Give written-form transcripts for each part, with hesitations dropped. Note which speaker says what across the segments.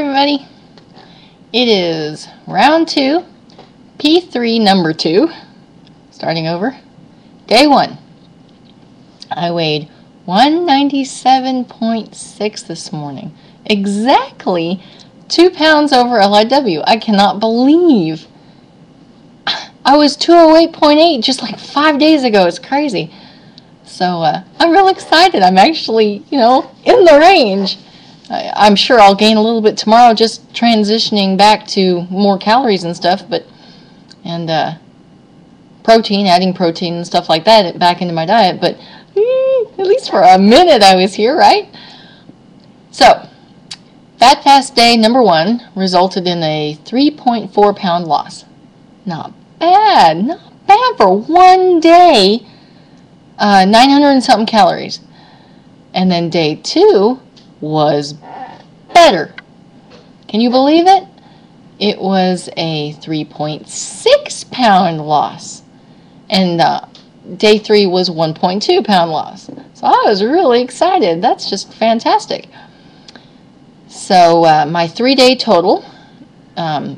Speaker 1: everybody. It is round 2, P3 number 2, starting over. Day 1. I weighed 197.6 this morning. Exactly 2 pounds over LIW. I cannot believe I was 208.8 just like 5 days ago. It's crazy. So I'm real excited. I'm actually, in the range. I'm sure I'll gain a little bit tomorrow just transitioning back to more calories and stuff, and adding protein and stuff like that back into my diet, but at least for a minute I was here, right? So, Fat Fast Day number 1 resulted in a 3.4 pound loss. Not bad for one day, 900 and something calories. And then day 2 was better. Can you believe it? It was a 3.6 pound loss. And day 3 was 1.2 pound loss. So I was really excited. That's just fantastic. So my 3-day total,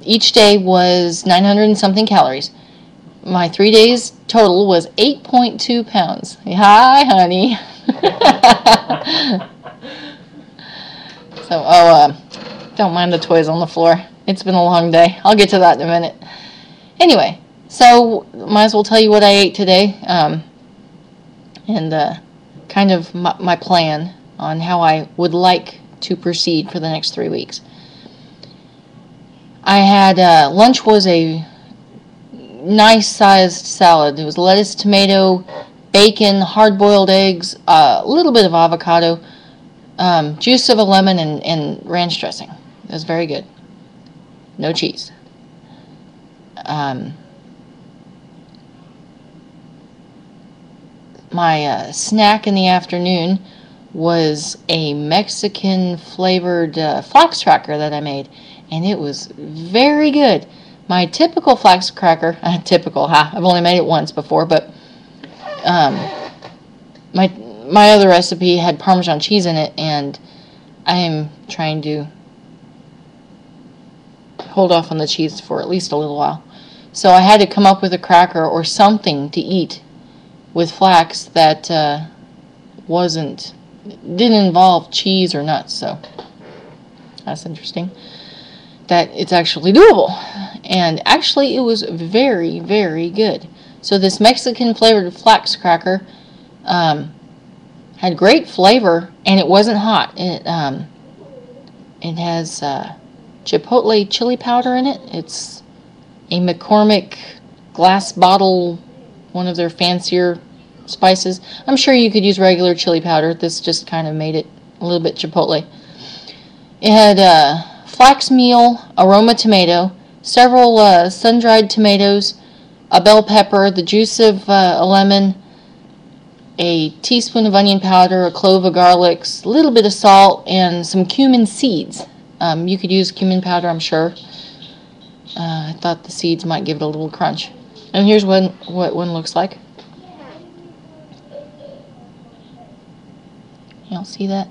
Speaker 1: each day was 900 and something calories. My 3 days total was 8.2 pounds. Hi, honey. So, don't mind the toys on the floor. It's been a long day. I'll get to that in a minute. Anyway, so might as well tell you what I ate today, and kind of my plan on how I would like to proceed for the next 3 weeks. I had, lunch was a nice-sized salad. It was lettuce, tomato, bacon, hard-boiled eggs, a little bit of avocado, juice of a lemon, and ranch dressing. It was very good. No cheese. My snack in the afternoon was a Mexican-flavored flax cracker that I made, and it was very good. My typical flax cracker, I've only made it once before, but my other recipe had Parmesan cheese in it, and I am trying to hold off on the cheese for at least a little while. So I had to come up with a cracker or something to eat with flax that didn't involve cheese or nuts. So that's interesting that it's actually doable. And actually it was very, very good. So this Mexican flavored flax cracker had great flavor, and it wasn't hot. It has chipotle chili powder in it. It's a McCormick glass bottle, one of their fancier spices. I'm sure you could use regular chili powder. This just kind of made it a little bit chipotle. It had flax meal, aroma tomato, several sun-dried tomatoes, a bell pepper, the juice of a lemon, a teaspoon of onion powder, a clove of garlic, a little bit of salt, and some cumin seeds. You could use cumin powder, I'm sure. I thought the seeds might give it a little crunch. And here's what one looks like. Y'all see that?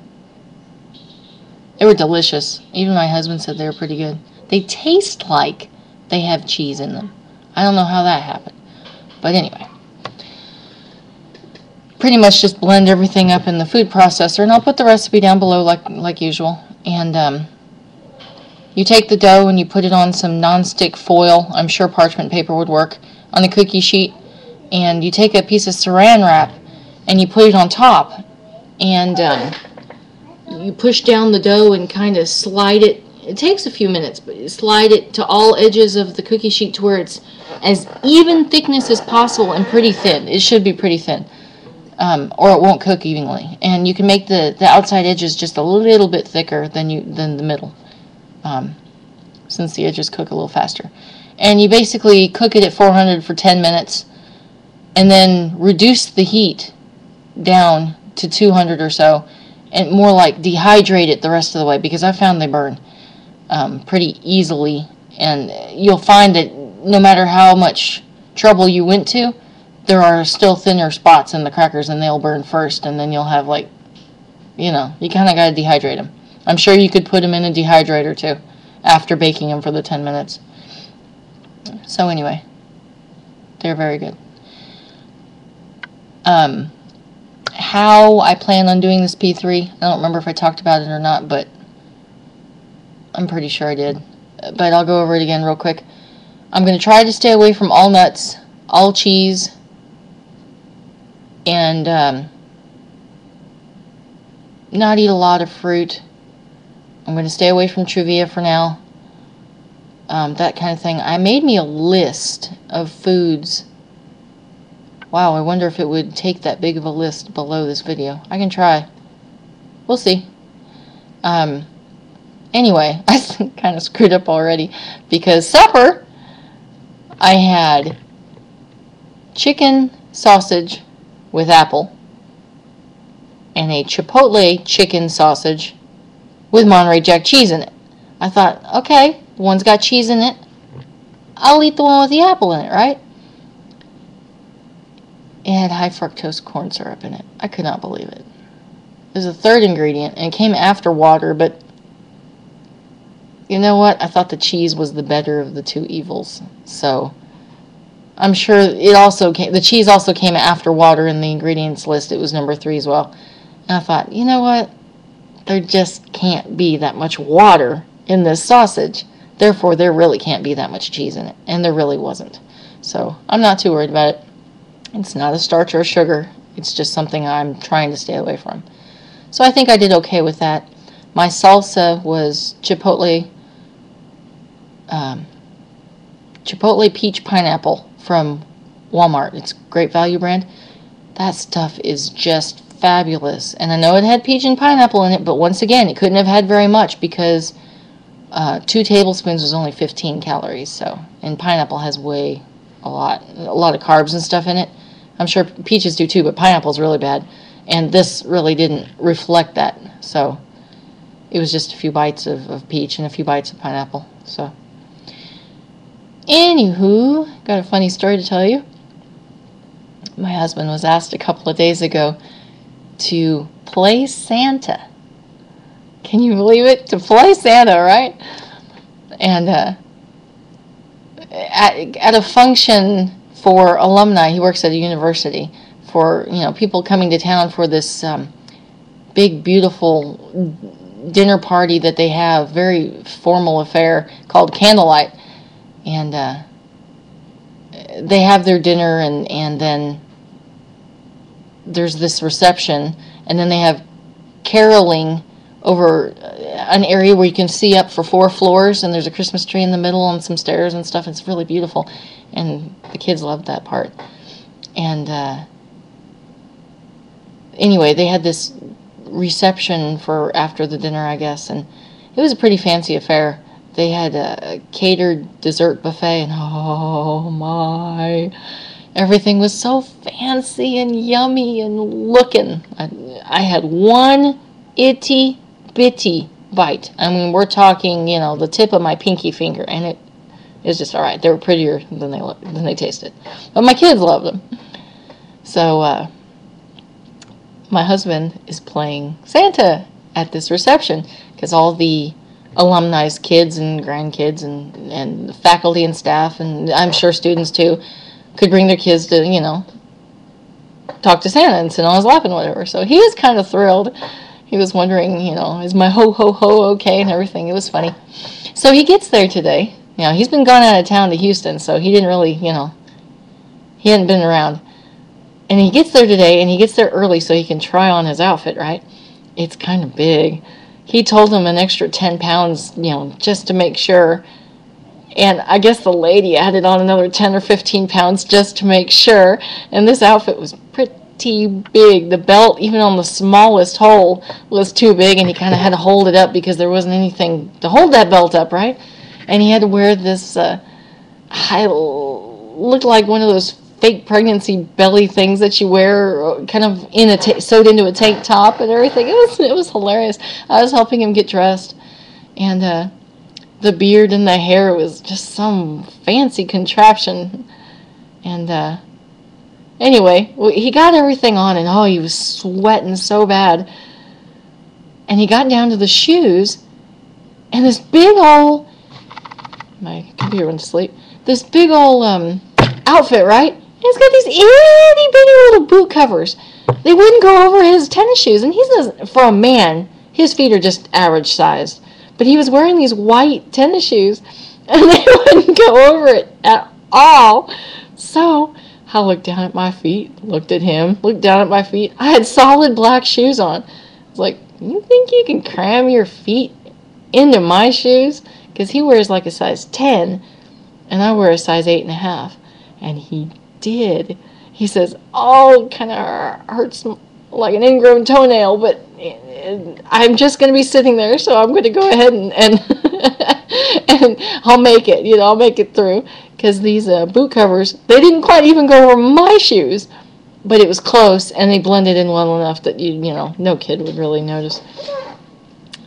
Speaker 1: They were delicious. Even my husband said they were pretty good. They taste like they have cheese in them. I don't know how that happened. But anyway. Pretty much just blend everything up in the food processor, and I'll put the recipe down below like usual. And you take the dough and you put it on some nonstick foil. I'm sure parchment paper would work on the cookie sheet. And you take a piece of saran wrap and you put it on top. And you push down the dough and kind of slide it. It takes a few minutes, but you slide it to all edges of the cookie sheet to where it's as even thickness as possible and pretty thin. It should be pretty thin. Or it won't cook evenly. And you can make the outside edges just a little bit thicker than the middle, since the edges cook a little faster. And you basically cook it at 400 for 10 minutes, and then reduce the heat down to 200 or so, and more like dehydrate it the rest of the way, because I found they burn pretty easily. And you'll find that no matter how much trouble you went to, there are still thinner spots in the crackers, and they'll burn first, and then you'll have you kind of got to dehydrate them. I'm sure you could put them in a dehydrator too. after baking them for the 10 minutes. So anyway, they're very good. How I plan on doing this P3, I don't remember if I talked about it or not, but I'm pretty sure I did. But I'll go over it again real quick. I'm going to try to stay away from all nuts, all cheese, and not eat a lot of fruit. I'm going to stay away from Truvia for now. That kind of thing. I made me a list of foods. Wow, I wonder if it would take that big of a list below this video. I can try. We'll see. Anyway, I kind of screwed up already because supper, I had chicken sausage with apple and a chipotle chicken sausage with Monterey Jack cheese in it. I thought, okay, one's got cheese in it. I'll eat the one with the apple in it, right? It had high fructose corn syrup in it. I could not believe it. It was a third ingredient, and it came after water, but you know what? I thought the cheese was the better of the two evils. So I'm sure it also came, the cheese also came after water in the ingredients list. It was number 3 as well. And I thought, you know what? There just can't be that much water in this sausage. Therefore, there really can't be that much cheese in it. And there really wasn't. So I'm not too worried about it. It's not a starch or a sugar. It's just something I'm trying to stay away from. So I think I did okay with that. My salsa was chipotle peach pineapple from Walmart. It's a great value brand. That stuff is just fabulous. And I know it had peach and pineapple in it, but once again, it couldn't have had very much because 2 tablespoons was only 15 calories. So, and pineapple has a lot of carbs and stuff in it. I'm sure peaches do too, but pineapple's really bad. And this really didn't reflect that. So it was just a few bites of peach and a few bites of pineapple. So anywho, got a funny story to tell you. My husband was asked a couple of days ago to play Santa. Can you believe it? To play Santa, right? And at a function for alumni, he works at a university, for people coming to town for this big, beautiful dinner party that they have, very formal affair called Candlelight. And they have their dinner, and then there's this reception, and then they have caroling over an area where you can see up for 4 floors, and there's a Christmas tree in the middle and some stairs and stuff. It's really beautiful, and the kids loved that part. And anyway, they had this reception for after the dinner, I guess, and it was a pretty fancy affair. They had a catered dessert buffet, and oh my, everything was so fancy and yummy and looking. I had one itty bitty bite. I mean, we're talking, the tip of my pinky finger, and it was just all right. They were prettier than they tasted, but my kids loved them. So my husband is playing Santa at this reception because all the alumni's kids and grandkids and faculty and staff, and I'm sure students too, could bring their kids to, talk to Santa and sit on his lap and whatever. So he was kind of thrilled. He was wondering, is my ho ho ho okay and everything. It was funny. So he gets there today. He's been gone out of town to Houston, so he didn't really, he hadn't been around. And he gets there today, and he gets there early so he can try on his outfit, right? It's kind of big. He told him an extra 10 pounds, just to make sure. And I guess the lady added on another 10 or 15 pounds just to make sure. And this outfit was pretty big. The belt, even on the smallest hole, was too big, and he kind of had to hold it up because there wasn't anything to hold that belt up, right? And he had to wear this, looked like one of those fake pregnancy belly things that you wear, kind of sewed into a tank top and everything. It was hilarious. I was helping him get dressed, and the beard and the hair was just some fancy contraption. And anyway, he got everything on, and he was sweating so bad. And he got down to the shoes, and this big old my computer went to sleep. This big old outfit, right? And it's got these itty bitty little boot covers. They wouldn't go over his tennis shoes, and he says for a man, his feet are just average sized. But he was wearing these white tennis shoes, and they wouldn't go over it at all. So I looked down at my feet, looked at him, looked down at my feet. I had solid black shoes on. I was like, you think you can cram your feet into my shoes? Because he wears like a size 10, and I wear a size 8.5. And he did. He says, oh, it kind of hurts like an ingrown toenail, but I'm just going to be sitting there, so I'm going to go ahead and and I'll make it. I'll make it through. Because these boot covers, they didn't quite even go over my shoes, but it was close, and they blended in well enough that no kid would really notice.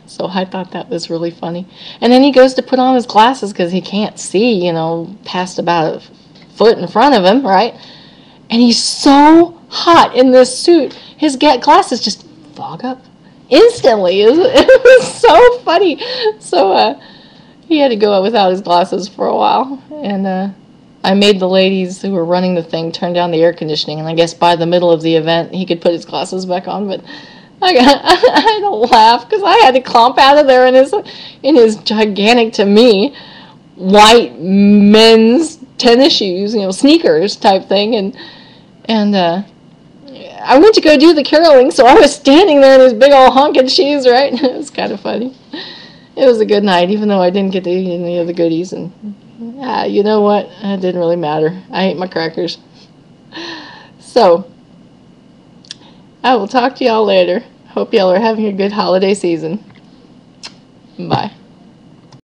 Speaker 1: So I thought that was really funny. And then he goes to put on his glasses because he can't see, past about a foot in front of him, right? And he's so hot in this suit, his glasses just fog up instantly. It was so funny. So he had to go out without his glasses for a while. And I made the ladies who were running the thing turn down the air conditioning. And I guess by the middle of the event, he could put his glasses back on. But I had to laugh because I had to clomp out of there in his gigantic, to me, white men's tennis shoes, sneakers type thing. And I went to go do the caroling, so I was standing there in his big old honking shoes, right? It was kind of funny. It was a good night, even though I didn't get to eat any of the goodies. And you know what? It didn't really matter. I ate my crackers. So, I will talk to y'all later. Hope y'all are having a good holiday season. Bye.